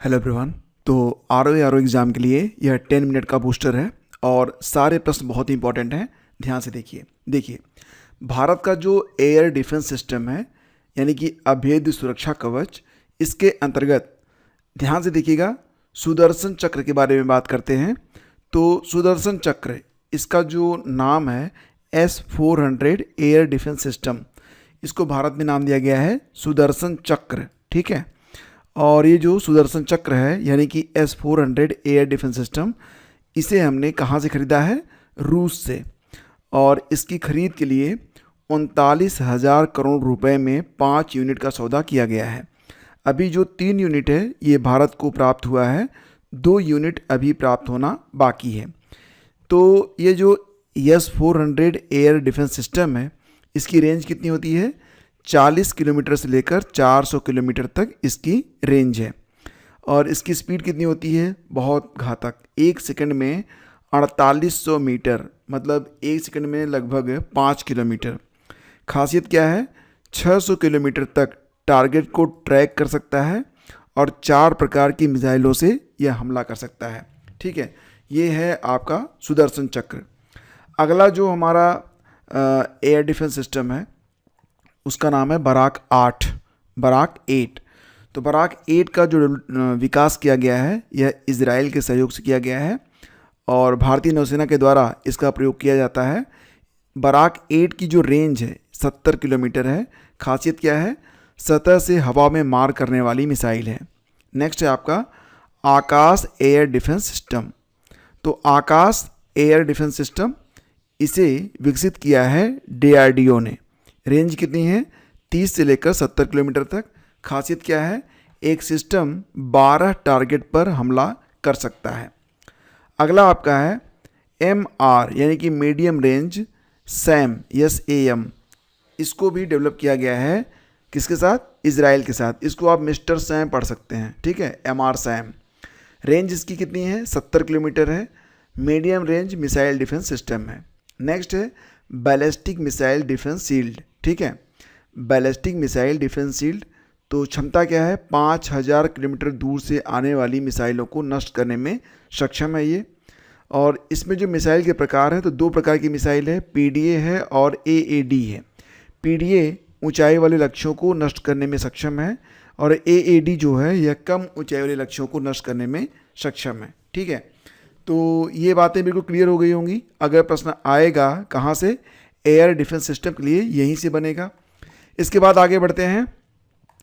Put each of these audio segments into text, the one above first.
Hello everyone. तो R O exam के लिए यह 10 मिनट का बूस्टर है और सारे प्रश्न बहुत ही इंपॉर्टेंट हैं। ध्यान से देखिए भारत का जो एयर डिफेंस सिस्टम है यानी कि अभेद्य सुरक्षा कवच, इसके अंतर्गत ध्यान से देखिएगा सुदर्शन चक्र के बारे में बात करते हैं। तो सुदर्शन चक्र, इसका जो नाम है S-400 एयर डिफेंस सिस्टम, इसको भारत में नाम दिया गया है सुदर्शन चक्र। ठीक है। और ये जो सुदर्शन चक्र है यानी कि S-400 एयर डिफेंस सिस्टम, इसे हमने कहाँ से ख़रीदा है? रूस से। और इसकी खरीद के लिए 39,000 करोड़ रुपए में 5 यूनिट का सौदा किया गया है। अभी जो 3 यूनिट है ये भारत को प्राप्त हुआ है, 2 यूनिट अभी प्राप्त होना बाकी है। तो ये जो S-400 एयर डिफेंस सिस्टम है, इसकी रेंज कितनी होती है? 40 किलोमीटर से लेकर 400 किलोमीटर तक इसकी रेंज है। और इसकी स्पीड कितनी होती है? बहुत घातक, 1 सेकंड में 4800 मीटर, मतलब 1 सेकंड में लगभग 5 किलोमीटर। खासियत क्या है? 600 किलोमीटर तक टारगेट को ट्रैक कर सकता है और 4 प्रकार की मिसाइलों से यह हमला कर सकता है। ठीक है, ये है आपका सुदर्शन चक्र। अगला जो हमारा एयर डिफेंस सिस्टम है उसका नाम है बराक 8। तो बराक 8 का जो विकास किया गया है यह इजराइल के सहयोग से किया गया है और भारतीय नौसेना के द्वारा इसका प्रयोग किया जाता है। बराक 8 की जो रेंज है 70 किलोमीटर है। खासियत क्या है? सतह से हवा में मार करने वाली मिसाइल है। नेक्स्ट है आपका आकाश एयर डिफेंस सिस्टम। तो आकाश एयर डिफेंस सिस्टम, इसे विकसित किया है DRDO ने। रेंज कितनी है? 30 से लेकर 70 किलोमीटर तक। खासियत क्या है? एक सिस्टम 12 टारगेट पर हमला कर सकता है। अगला आपका है MR यानी कि मीडियम रेंज SAM। इसको भी डेवलप किया गया है किसके साथ? इजराइल के साथ। इसको आप मिस्टर सैम पढ़ सकते हैं। ठीक है, MR SAM। रेंज इसकी कितनी है? 70 किलोमीटर है। Medium range missile defence system है। नेक्स्ट है बैलिस्टिक मिसाइल डिफेंस शील्ड। ठीक है, बैलिस्टिक मिसाइल डिफेंस शील्ड, तो क्षमता क्या है? 5000 किलोमीटर दूर से आने वाली मिसाइलों को नष्ट करने में सक्षम है ये। और इसमें जो मिसाइल के प्रकार हैं तो 2 प्रकार की मिसाइल है, PDA है और AAD है। PDA ऊंचाई वाले लक्ष्यों को नष्ट करने में सक्षम है और AAD जो है यह कम ऊंचाई वाले लक्ष्यों को नष्ट करने में सक्षम है। ठीक है, तो ये बातें बिल्कुल क्लियर हो गई होंगी। अगर प्रश्न आएगा कहाँ से? एयर डिफेंस सिस्टम के लिए यहीं से बनेगा। इसके बाद आगे बढ़ते हैं,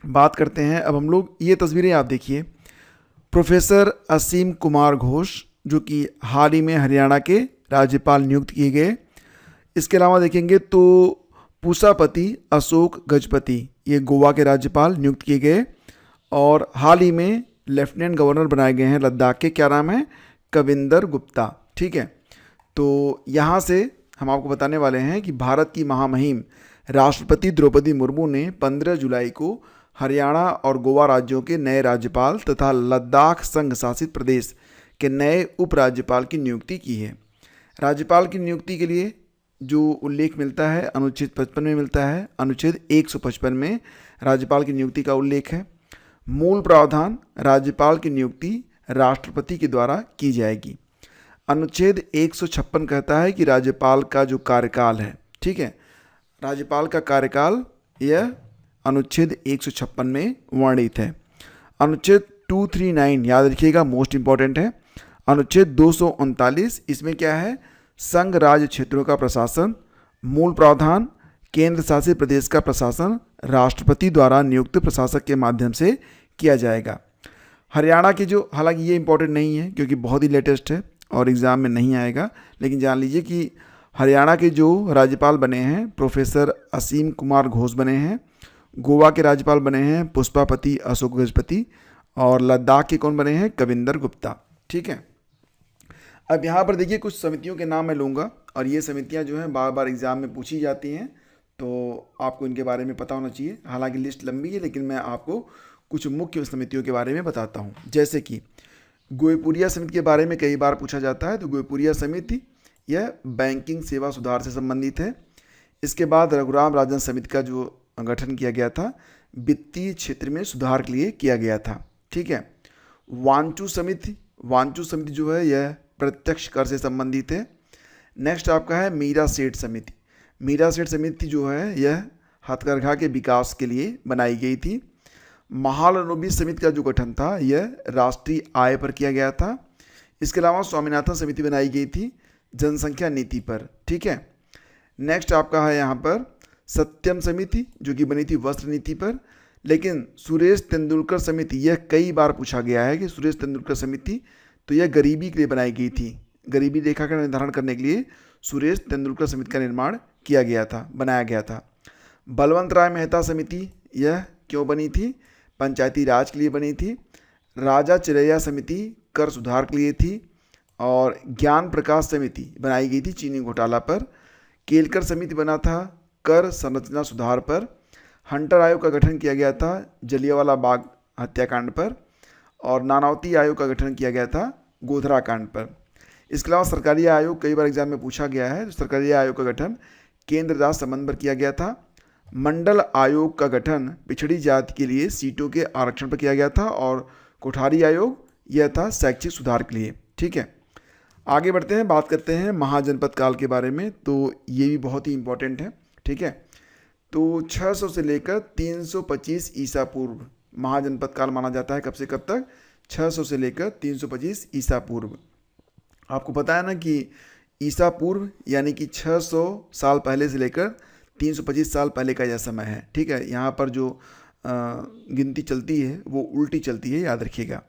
बात करते हैं अब हम लोग, ये तस्वीरें आप देखिए, प्रोफेसर असीम कुमार घोष जो कि हाल ही में हरियाणा के राज्यपाल नियुक्त किए गए। इसके अलावा देखेंगे तो पूसापति अशोक गजपति, ये गोवा के राज्यपाल नियुक्त किए गए और हाल ही में लेफ्टिनेंट गवर्नर बनाए गए हैं लद्दाख के। क्या नाम है? कविंदर गुप्ता। ठीक है, तो यहाँ से हम आपको बताने वाले हैं कि भारत की महामहिम राष्ट्रपति द्रौपदी मुर्मू ने 15 जुलाई को हरियाणा और गोवा राज्यों के नए राज्यपाल तथा लद्दाख संघ शासित प्रदेश के नए उपराज्यपाल की नियुक्ति की है। राज्यपाल की नियुक्ति के लिए जो उल्लेख मिलता है अनुच्छेद 55 में मिलता है। अनुच्छेद 155 में राज्यपाल की नियुक्ति का उल्लेख है। मूल प्रावधान, राज्यपाल की नियुक्ति राष्ट्रपति के द्वारा की जाएगी। अनुच्छेद 156 कहता है कि राज्यपाल का जो कार्यकाल है, ठीक है, राज्यपाल का कार्यकाल यह अनुच्छेद 156 में वर्णित है। अनुच्छेद 239 याद रखिएगा, मोस्ट इंपॉर्टेंट है। अनुच्छेद 239, इसमें क्या है? संघ राज्य क्षेत्रों का प्रशासन। मूल प्रावधान, केंद्र शासित प्रदेश का प्रशासन राष्ट्रपति द्वारा नियुक्त प्रशासक के माध्यम से किया जाएगा। हरियाणा की जो, हालांकि ये इंपॉर्टेंट नहीं है क्योंकि बहुत ही लेटेस्ट है और एग्ज़ाम में नहीं आएगा, लेकिन जान लीजिए कि हरियाणा के जो राज्यपाल बने हैं प्रोफेसर असीम कुमार घोष बने हैं। गोवा के राज्यपाल बने हैं पुष्पापति अशोक गजपति और लद्दाख के कौन बने हैं? कविंदर गुप्ता। ठीक है, अब यहाँ पर देखिए कुछ समितियों के नाम मैं लूँगा और ये समितियाँ जो हैं बार बार एग्ज़ाम में पूछी जाती हैं, तो आपको इनके बारे में पता होना चाहिए। हालांकि लिस्ट लंबी है लेकिन मैं आपको कुछ मुख्य समितियों के बारे में बताता हूँ। जैसे कि गोयपुरिया समिति के बारे में कई बार पूछा जाता है, तो गोयपुरिया समिति यह बैंकिंग सेवा सुधार से संबंधित है। इसके बाद रघुराम राजन समिति का जो गठन किया गया था वित्तीय क्षेत्र में सुधार के लिए किया गया था। ठीक है, वांचू समिति जो है यह प्रत्यक्ष कर से संबंधित है। नेक्स्ट आपका है मीरा सेठ समिति। मीरा सेठ समिति जो है यह हथकरघा के विकास के लिए बनाई गई थी। महालनोबिस समिति का जो गठन था यह राष्ट्रीय आय पर किया गया था। इसके अलावा स्वामीनाथन समिति बनाई गई थी जनसंख्या नीति पर। ठीक है। नेक्स्ट आपका है यहाँ पर सत्यम समिति जो कि बनी थी वस्त्र नीति पर। लेकिन सुरेश तेंदुलकर समिति, यह कई बार पूछा गया है कि सुरेश तेंदुलकर समिति तो यह गरीबी के लिए बनाई गई थी। गरीबी रेखा का निर्धारण करने के लिए सुरेश तेंदुलकर समिति का निर्माण किया गया था, बनाया गया था। बलवंत राय मेहता समिति यह क्यों बनी थी? पंचायती राज के लिए बनी थी। राजा चिरैया समिति कर सुधार के लिए थी। और ज्ञान प्रकाश समिति बनाई गई थी चीनी घोटाला पर। केलकर समिति बना था कर संरचना सुधार पर। हंटर आयोग का गठन किया गया था जलियांवाला बाग हत्याकांड पर। और नानावती आयोग का गठन किया गया था गोधरा कांड पर। इसके अलावा सरकारी आयोग कई बार एग्जाम में पूछा गया है। तो सरकारी आयोग का गठन केंद्र राज्य संबंध पर किया गया था। मंडल आयोग का गठन पिछड़ी जाति के लिए सीटों के आरक्षण पर किया गया था। और कोठारी आयोग यह था शैक्षिक सुधार के लिए। ठीक है, आगे बढ़ते हैं, बात करते हैं महाजनपद काल के बारे में। तो ये भी बहुत ही इंपॉर्टेंट है। ठीक है, तो 600 से लेकर 325 ईसा पूर्व महाजनपद काल माना जाता है। कब से कब तक? 600 से लेकर 325 ईसा पूर्व। आपको पता है ना कि ईसा पूर्व यानी कि 600 साल पहले से लेकर 325 साल पहले का यह समय है। ठीक है, यहाँ पर जो गिनती चलती है वो उल्टी चलती है, याद रखिएगा।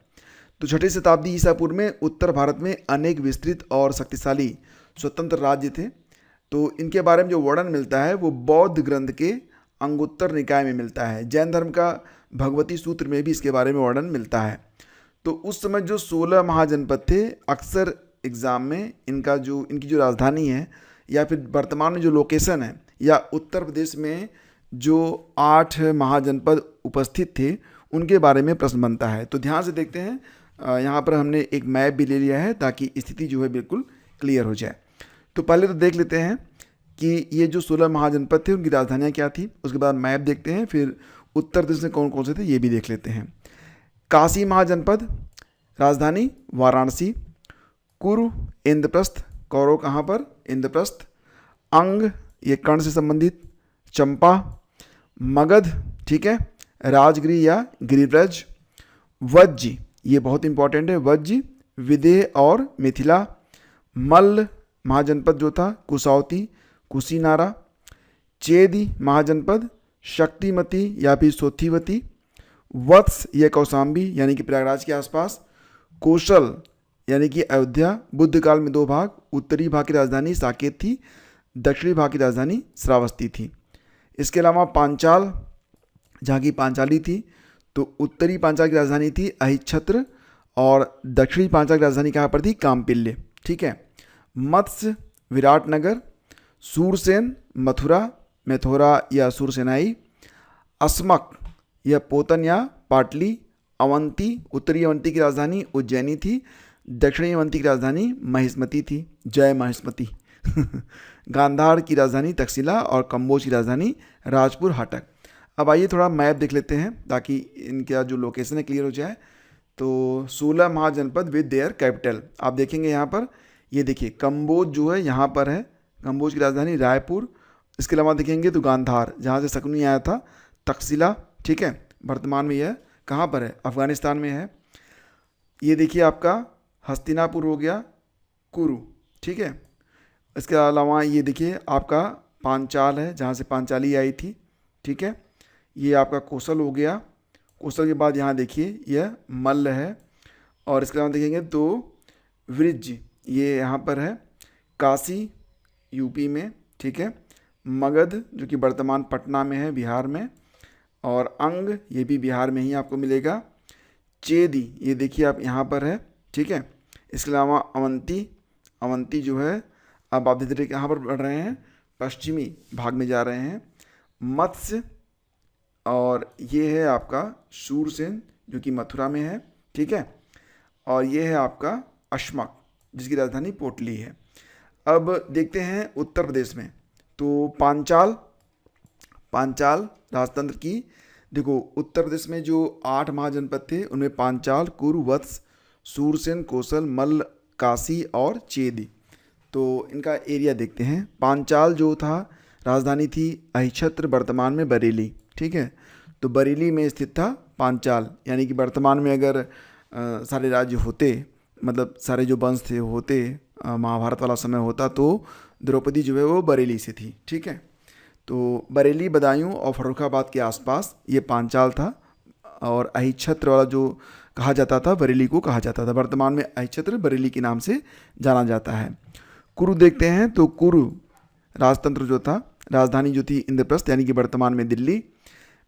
तो 6वीं शताब्दी ईसा पूर्व में उत्तर भारत में अनेक विस्तृत और शक्तिशाली स्वतंत्र राज्य थे। तो इनके बारे में जो वर्णन मिलता है वो बौद्ध ग्रंथ के अंगुत्तर निकाय में मिलता है। जैन धर्म का भगवती सूत्र में भी इसके बारे में वर्णन मिलता है। तो उस समय जो 16 महाजनपद थे, अक्सर एग्ज़ाम में इनकी जो राजधानी है या फिर वर्तमान में जो लोकेशन है, या उत्तर प्रदेश में जो 8 महाजनपद उपस्थित थे उनके बारे में प्रश्न बनता है। तो ध्यान से देखते हैं, यहाँ पर हमने एक मैप भी ले लिया है ताकि स्थिति जो है बिल्कुल क्लियर हो जाए। तो पहले तो देख लेते हैं कि ये जो 16 महाजनपद थे उनकी राजधानियाँ क्या थी। उसके बाद मैप देखते हैं, फिर उत्तर प्रदेश में कौन कौन से थे ये भी देख लेते हैं। काशी महाजनपद, राजधानी वाराणसी। कुरु, इंद्रप्रस्थ, कौरव कहाँ पर? इंद्रप्रस्थ। अंग, ये कर्ण से संबंधित, चंपा। मगध, ठीक है, राजगिरी या गिरिव्रज। वज्ज, ये बहुत इंपॉर्टेंट है, वज्ज, विदेह और मिथिला। मल्ल महाजनपद जो था कुशावती, कुशीनारा। चेदी महाजनपद शक्तिमती या फिर सोथीवती। वत्स, यह कौशाम्बी यानी कि प्रयागराज के आसपास। कौशल यानी कि अयोध्या। बुद्ध काल में 2 भाग, उत्तरी भाग की राजधानी साकेत थी, दक्षिणी भाग की राजधानी श्रावस्ती थी। इसके अलावा पांचाल, जहाँ की पांचाली थी, तो उत्तरी पांचाल की राजधानी थी अहिच्छत्र और दक्षिणी पांचाल की राजधानी कहाँ पर थी? कामपिल्य। ठीक है। मत्स्य, विराटनगर। सूरसेन, मथुरा, मैथोरा या सूरसेनाई। अस्मक, यह पोतन या पाटली। अवंती, उत्तरी अवंती की राजधानी उज्जैनी थी, दक्षिणी अवंती की राजधानी महिष्मती थी। जय महिष्मती। गांधार की राजधानी तक्षशिला और कंबोज की राजधानी राजपुर हाटक। अब आइए थोड़ा मैप देख लेते हैं ताकि इनका जो लोकेशन है क्लियर हो जाए। तो 16 महाजनपद विद देयर कैपिटल आप देखेंगे यहाँ पर। ये देखिए कंबोज जो है यहाँ पर है, कंबोज की राजधानी रायपुर। इसके अलावा देखेंगे तो गांधार, जहाँ से शकुनी आया था, तक्षशिला। ठीक है, वर्तमान में यह कहाँ पर है? अफगानिस्तान में है। ये देखिए आपका हस्तिनापुर हो गया, कुरु। ठीक है, इसके अलावा ये देखिए आपका पांचाल है, जहाँ से पांचाली आई थी। ठीक है, ये आपका कौशल हो गया। कौशल के बाद यहाँ देखिए यह मल्ल है। और इसके अलावा देखेंगे तो वृज्ज, ये यहाँ पर है, काशी यूपी में। ठीक है, मगध जो कि वर्तमान पटना में है, बिहार में। और अंग, ये भी बिहार में ही आपको मिलेगा। चेदी, ये देखिए आप यहाँ पर है। ठीक है, इसके अलावा अवंती, अवंती जो है अब आप धीरे धीरे कहाँ पर बढ़ रहे हैं? पश्चिमी भाग में जा रहे हैं। मत्स्य, और ये है आपका शूरसेन जो कि मथुरा में है। ठीक है, और ये है आपका अश्मक जिसकी राजधानी पोटली है। अब देखते हैं उत्तर प्रदेश में। तो पांचाल, पांचाल राजतंत्र की देखो उत्तर प्रदेश में जो 8 महाजनपद थे उनमें पांचाल, कुरु, वत्स, सूरसेन, कौशल, मल्ल, काशी और चेदी। तो इनका एरिया देखते हैं। पांचाल जो था राजधानी थी अहिच्छत्र, वर्तमान में बरेली। ठीक है, तो बरेली में स्थित था पांचाल, यानी कि वर्तमान में अगर सारे राज्य होते, मतलब सारे जो वंश थे होते, महाभारत वाला समय होता, तो द्रौपदी जो है वो बरेली से थी। ठीक है, तो बरेली, बदायूं और फर्रुखाबाद के आसपास ये पांचाल था, और अहिच्छत्र वाला जो कहा जाता था बरेली को कहा जाता था। वर्तमान में अहिच्छत्र बरेली के नाम से जाना जाता है। कुरु देखते हैं, तो कुरु राजतंत्र जो था, राजधानी जो थी इंद्रप्रस्थ, यानी कि वर्तमान में दिल्ली।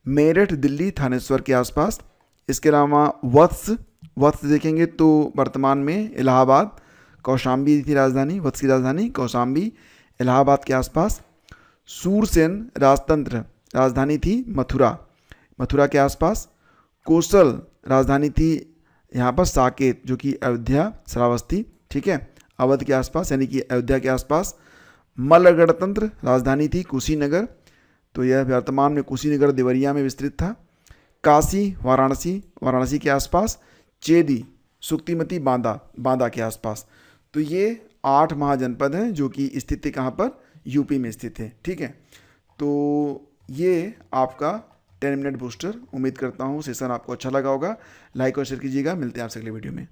मेरठ दिल्ली थानेश्वर के आसपास। इसके अलावा वत्स देखेंगे तो वर्तमान में इलाहाबाद, कौशाम्बी थी राजधानी, वत्स की राजधानी कौशाम्बी, इलाहाबाद के आसपास। सूरसेन राजतंत्र, राजधानी थी मथुरा के आसपास। कौशल राजधानी थी यहाँ पर साकेत, जो कि अयोध्या, श्रावस्ती, ठीक है, अवध के आसपास, यानी कि अयोध्या के आसपास। मल्ल गणतंत्र राजधानी थी कुशीनगर, तो यह वर्तमान में कुशीनगर देवरिया में विस्तृत था। काशी वाराणसी के आसपास। चेदी सुक्तिमती बांदा के आसपास। तो ये 8 महाजनपद हैं जो कि स्थित थे कहाँ पर, यूपी में स्थित है। ठीक है, तो ये आपका 10 मिनट बूस्टर। उम्मीद करता हूँ सेशन आपको अच्छा लगा होगा। लाइक और शेयर कीजिएगा। मिलते हैं आपसे अगले वीडियो में।